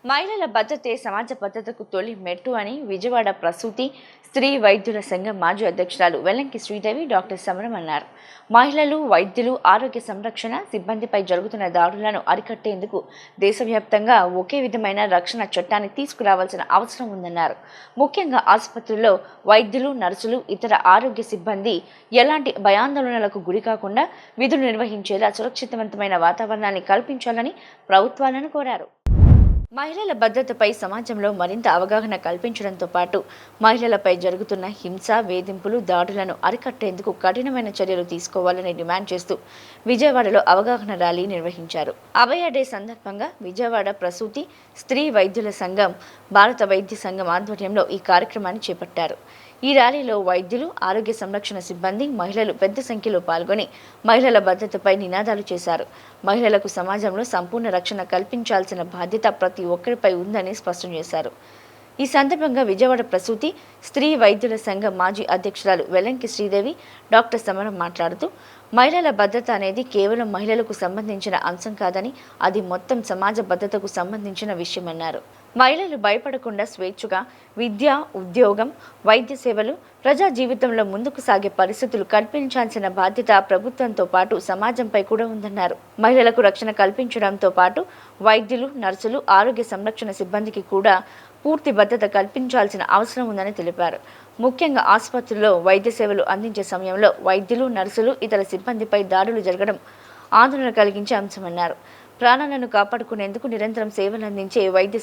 మహిళల భద్రతే సమాజ భద్రతకు తొలి మెట్టు అని విజయవాడ ప్రసూతి స్త్రీ వైద్యుల సంఘం మాజీ అధ్యక్షురాలు వెల్లంకి శ్రీదేవి డాక్టర్ సమరం అన్నారు. మహిళలు, వైద్యులు, ఆరోగ్య సంరక్షణ సిబ్బందిపై జరుగుతున్న దాడులను అరికట్టేందుకు దేశవ్యాప్తంగా ఒకే విధమైన రక్షణ చట్టాన్ని తీసుకురావాల్సిన అవసరం ఉందన్నారు. ముఖ్యంగా ఆసుపత్రుల్లో వైద్యులు, నర్సులు, ఇతర ఆరోగ్య సిబ్బంది ఎలాంటి భయాందోళనలకు గురికాకుండా విధులు నిర్వహించేలా సురక్షితవంతమైన వాతావరణాన్ని కల్పించాలని ప్రభుత్వాలను కోరారు. మహిళల భద్రతపై సమాజంలో మరింత అవగాహన కల్పించడంతో పాటు మహిళలపై జరుగుతున్న హింస, వేధింపులు, దాడులను అరికట్టేందుకు కఠినమైన చర్యలు తీసుకోవాలని డిమాండ్ చేస్తూ విజయవాడలో అవగాహన ర్యాలీ నిర్వహించారు. అభయ డే సందర్భంగా విజయవాడ ప్రసూతి స్త్రీ వైద్యుల సంఘం, భారత వైద్య సంఘం ఆధ్వర్యంలో ఈ కార్యక్రమాన్ని చేపట్టారు. ఈ ర్యాలీలో వైద్యులు, ఆరోగ్య సంరక్షణ సిబ్బంది, మహిళలు పెద్ద సంఖ్యలో పాల్గొని మహిళల భద్రతపై నినాదాలు చేశారు. మహిళలకు సమాజంలో సంపూర్ణ రక్షణ కల్పించాల్సిన బాధ్యత ప్రతి ఒక్కరిపై ఉందని స్పష్టం చేశారు. ఈ సందర్భంగా విజయవాడ ప్రసూతి స్త్రీ వైద్యుల సంఘం మాజీ అధ్యక్షురాలు వెల్లంకి శ్రీదేవి డాక్టర్ సమరం మాట్లాడుతూ, మహిళల భద్రత అనేది కేవలం మహిళలకు సంబంధించిన అంశం కాదని, అది మొత్తం సమాజ భద్రతకు సంబంధించిన విషయమన్నారు. మహిళలు భయపడకుండా స్వేచ్ఛగా విద్య, ఉద్యోగం, వైద్య సేవలు, ప్రజా జీవితంలో ముందుకు సాగే పరిస్థితులు కల్పించాల్సిన బాధ్యత ప్రభుత్వంతో పాటు సమాజంపై కూడా ఉందన్నారు. మహిళలకు రక్షణ కల్పించడంతో పాటు వైద్యులు, నర్సులు, ఆరోగ్య సంరక్షణ సిబ్బందికి కూడా పూర్తి భద్రత కల్పించాల్సిన అవసరం ఉందని తెలిపారు. ముఖ్యంగా ఆసుపత్రుల్లో వైద్య సేవలు అందించే సమయంలో వైద్యులు, నర్సులు, ఇతర సిబ్బందిపై దాడులు జరగడం ఆందోళన కలిగించే అంశమన్నారు. ప్రాణాలను కాపాడుకునేందుకు నిరంతరం సేవలందించే వైద్య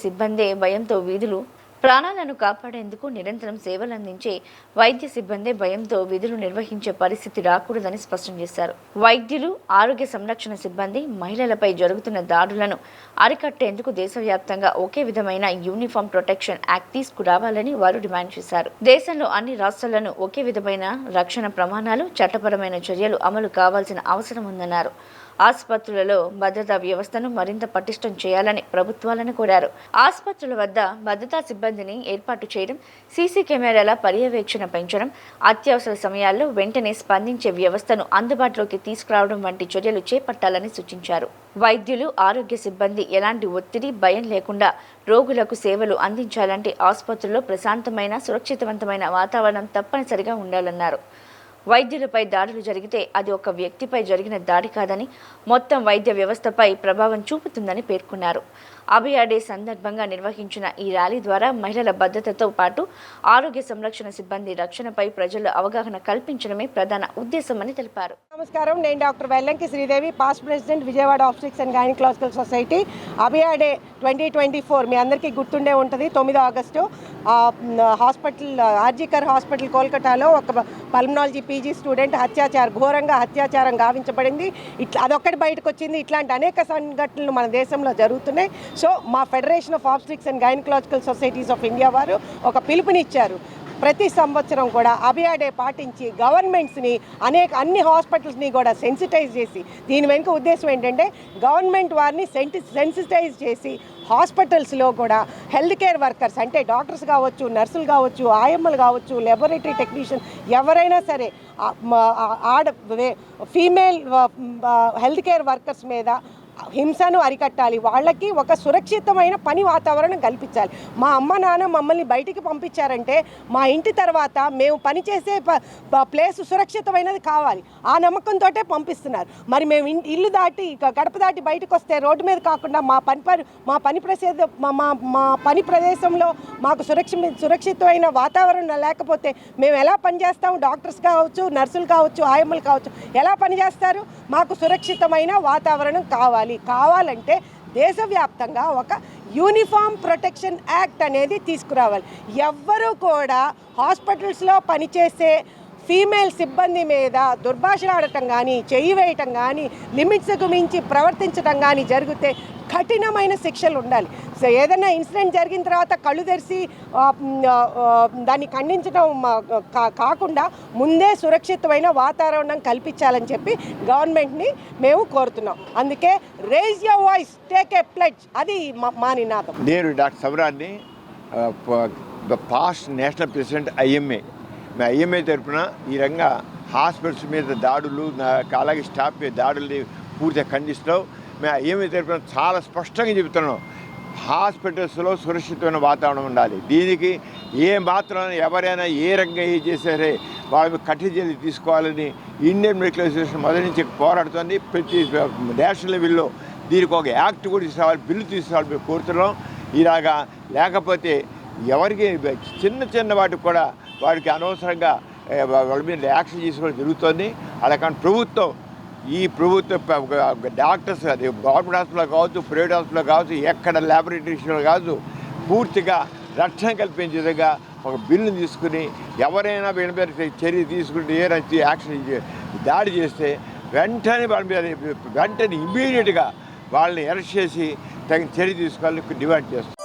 సిబ్బందే భయంతో విధులు నిర్వహించే పరిస్థితి రాకూడదని స్పష్టం చేశారు. వైద్యులు, ఆరోగ్య సంరక్షణ సిబ్బంది మహిళలపై జరుగుతున్న దాడులను అరికట్టేందుకు దేశవ్యాప్తంగా ఒకే విధమైన యూనిఫామ్ ప్రొటెక్షన్ యాక్ట్ తీసుకురావాలని వారు డిమాండ్ చేశారు. దేశంలో అన్ని రాష్ట్రాలను ఒకే విధమైన రక్షణ ప్రమాణాలు, చట్టపరమైన చర్యలు అమలు కావాల్సిన అవసరం ఉందన్నారు. ఆసుపత్రులలో భద్రతా వ్యవస్థను మరింత పటిష్టం చేయాలని ప్రభుత్వాలను కోరారు. ఆసుపత్రుల వద్ద భద్రతా సిబ్బందిని ఏర్పాటు చేయడం, సీసీ కెమెరాల పర్యవేక్షణ పెంచడం, అత్యవసర సమయాల్లో వెంటనే స్పందించే వ్యవస్థను అందుబాటులోకి తీసుకురావడం వంటి చర్యలు చేపట్టాలని సూచించారు. వైద్యులు, ఆరోగ్య సిబ్బంది ఎలాంటి ఒత్తిడి, భయం లేకుండా రోగులకు సేవలు అందించాలంటే ఆసుపత్రుల్లో ప్రశాంతమైన, సురక్షితవంతమైన వాతావరణం తప్పనిసరిగా ఉండాలన్నారు. వైద్యులపై దాడులు జరిగితే అది ఒక వ్యక్తిపై జరిగిన దాడి కాదని, మొత్తం వైద్య వ్యవస్థపై ప్రభావం చూపుతుందని పేర్కొన్నారు. అభయ డే సందర్భంగా నిర్వహించిన ఈ ర్యాలీ ద్వారా మహిళల భద్రతతో పాటు ఆరోగ్య సంరక్షణ సిబ్బంది రక్షణపై ప్రజల్లో అవగాహన కల్పించడమే ప్రధాన ఉద్దేశమని తెలిపారు. నమస్కారం, నేను doctor Vellanki Sridevi, past president Vijayawada obstetrics and gynaecological society. Abhaya day 2024 మీ అందరికీ గుర్తుండే ఉంటుంది. 9 ఆగస్టు హాస్పిటల్, ఆర్జీకర్ హాస్పిటల్ కోల్కతాలో ఒక పల్మనాలజీ పీజీ స్టూడెంట్ ఘోరంగా అత్యాచారం గావించబడింది. అదొక్కటి బయటకు వచ్చింది. ఇట్లాంటి అనేక సంఘటనలు మన దేశంలో జరుగుతున్నాయి. సో మా federation of obstetrics and gynaecological societies of India వారు ఒక పిలుపునిచ్చారు. ప్రతి సంవత్సరం కూడా అభయ డే పాటించి గవర్నమెంట్స్ని అన్ని హాస్పిటల్స్ని కూడా సెన్సిటైజ్ చేసి, దీని వెనుక ఉద్దేశం ఏంటంటే గవర్నమెంట్ వారిని సెన్సిటైజ్ చేసి హాస్పిటల్స్లో కూడా హెల్త్ కేర్ వర్కర్స్ అంటే డాక్టర్స్ కావచ్చు, నర్సులు కావచ్చు, ఆయమ్మలు కావచ్చు, లెబొరేటరీ టెక్నీషియన్ ఎవరైనా సరే ఫీమేల్ హెల్త్ కేర్ వర్కర్స్ మీద హింసను అరికట్టాలి. వాళ్ళకి ఒక సురక్షితమైన పని వాతావరణం కల్పించాలి. మా అమ్మ నాన్న మమ్మల్ని బయటికి పంపించారంటే మా ఇంటి తర్వాత మేము పనిచేసే ప్లేస్ సురక్షితమైనది కావాలి. ఆ నమ్మకంతో పంపిస్తున్నారు. మరి మేము ఇల్లు దాటి గడప దాటి బయటకు వస్తే రోడ్డు మీద కాకుండా మా పని ప్రదేశంలో మాకు సురక్షితమైన వాతావరణం లేకపోతే మేము ఎలా పనిచేస్తాం? డాక్టర్స్ కావచ్చు, నర్సులు కావచ్చు, ఆయమ్మలు కావచ్చు, ఎలా పనిచేస్తారు? మాకు సురక్షితమైన వాతావరణం కావాలంటే దేశవ్యాప్తంగా ఒక యూనిఫామ్ ప్రొటెక్షన్ యాక్ట్ అనేది తీసుకురావాలి. ఎవ్వరూ కూడా హాస్పిటల్స్లో పనిచేసే ఫీమేల్ సిబ్బంది మీద దుర్భాషలాడటం కానీ, చెయ్యి వేయటం కానీ, లిమిట్స్కు మించి ప్రవర్తించడం కానీ జరిగితే కఠినమైన శిక్షలు ఉండాలి. సో ఏదైనా ఇన్సిడెంట్ జరిగిన తర్వాత కళ్ళు తెరిచి దాన్ని ఖండించడం కాకుండా ముందే సురక్షితమైన వాతావరణం కల్పించాలని చెప్పి గవర్నమెంట్ని మేము కోరుతున్నాం. అందుకే raise your voice, take a pledge, అది మా నినాదం. నేను డాక్టర్ సబరాన్ని, పాస్ట్ నేషనల్ ప్రెసిడెంట్ ఐఎంఏ. మీ ఐఎంఏ తరఫున ఈ రంగా హాస్పిటల్స్ మీద దాడులు, అలాగే స్టాఫ్ మీద దాడుల్ని పూర్తిగా ఖండిస్తున్నాం. మేము ఐఎంఏ తరఫున చాలా స్పష్టంగా చెబుతున్నాం, హాస్పిటల్స్లో సురక్షితమైన వాతావరణం ఉండాలి. దీనికి ఏ మాత్రం ఎవరైనా ఏ రంగం ఏ చేసారే వాళ్ళ కఠిన చర్యలు తీసుకోవాలని ఇండియన్ మెడికల్ అసోసియేషన్ మొదటి నుంచి పోరాడుతుంది. ప్రతి నేషనల్ లెవెల్లో దీనికి ఒక యాక్ట్ కూడా తీసుకురావాలి, బిల్లు తీసుకురావాలి మేము కోరుతున్నాం. ఇలాగా లేకపోతే ఎవరికి చిన్న వాటికి కూడా వాడికి అనవసరంగా వాళ్ళ మీద యాక్షన్ తీసుకోవడం జరుగుతుంది. అలా కానీ ఈ ప్రభుత్వ డాక్టర్స్ అది గవర్నమెంట్ హాస్పిటల్ కావచ్చు, ప్రైవేట్ హాస్పిటల్ కావచ్చు, ఎక్కడ ల్యాబొరేటరీస్లో కావచ్చు, పూర్తిగా రక్షణ కల్పించే విధంగా ఒక బిల్లును తీసుకుని ఎవరైనా వీళ్ళ మీద చర్య తీసుకుంటే ఏ యాక్షన్ దాడి చేస్తే వెంటనే వాళ్ళ మీద ఇమ్మీడియట్గా వాళ్ళని అరెస్ట్ చేసి తగిన చర్య తీసుకోవాలని డిమాండ్ చేస్తున్నాం.